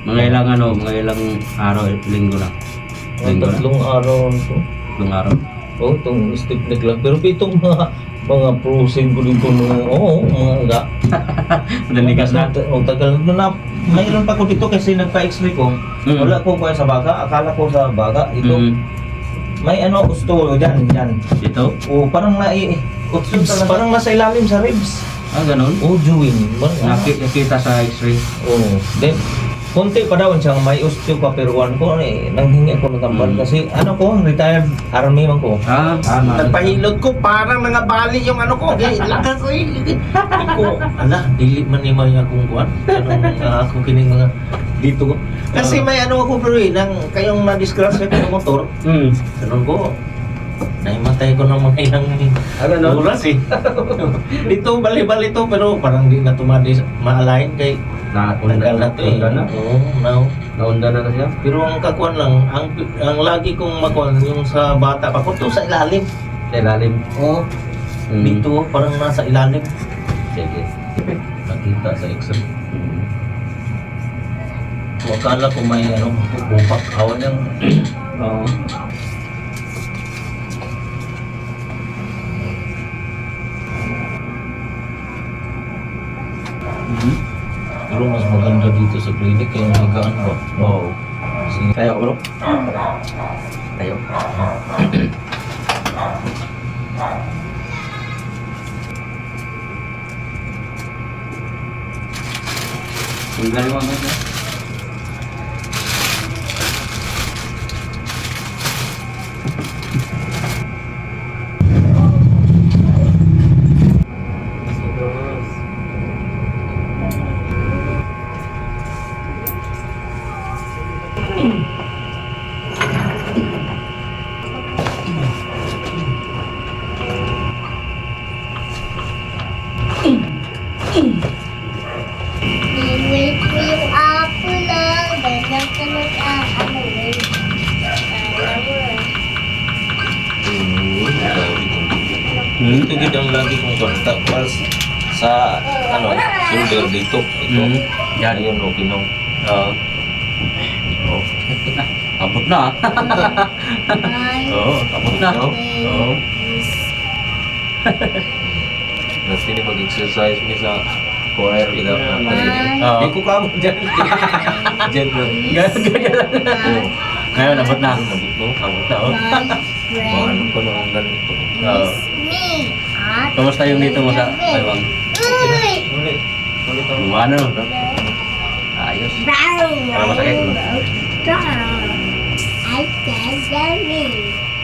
Mga ilang mga ilang araw, linggo na. Linggo na. Tatlong araw to. Tatlong araw. Oh, itong step neck lang. Pero itong mga frozen ko dito mga Madalikas na. tagal na mayroon pa ko dito kasi nagpa-x-ray ko. Wala ko pa sa baga. Akala ko sa baga. Ito. May gusto dyan. Dito? O parang parang nasa ilalim sa ribs. Ganun? O, Juwin. Nakita sa x-ray. Oo. Then, konti pa daw siyang may osteopathy ko nanghingi ako ng tambal kasi retired army man ko. Nagpahilot ko parang nangabali yung ko. Lakas ko ko. Dili man ni may akong kuan. Ako kining mga dito ko. Kasi may ako pero nang kayong na-disgrasya ko ng motor. Ganun ko. Naimatay ko ng mga ilang oras Dito bali-bali to pero parang di na tumadi ma-align kay nagal na to naunda na siya. Pero ang kakuan lang, ang lagi kong makuan yung sa bata pa ko to sa ilalim. Sa ilalim? Oo. Dito parang nasa ilalim. Sige. Nakita sa x-ray. Akala ko may bupak awan yung pero mas maganda dito sa clinic kaya magaan ba? Oo. Tayo bro. Tayo. Ang galing mo nga. Wait ko yung apple lang. Ganyan ka Ito gid ang lagi kong konta pas sa shoulder dito. Ito. Yan. Ayun kinong. Abot na. Abot na. Dati ni mag-exercise mi sa choir kita. Di ko kamo dyan. Dyan lang. Ngayon, abot na. Abot mo. Abot na. Ano ko nang ganito. Me. Kamusta yung dito mo sa Taiwan? Ulit. Ulit ang Ano? Ayos. Para masakit mo. I said me.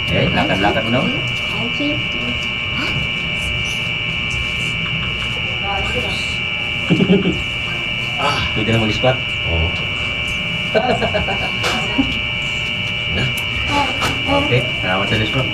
Lakad-lakad mo na. I keep Pwede na mag-squat. Oo. Okay, salamat sa squat.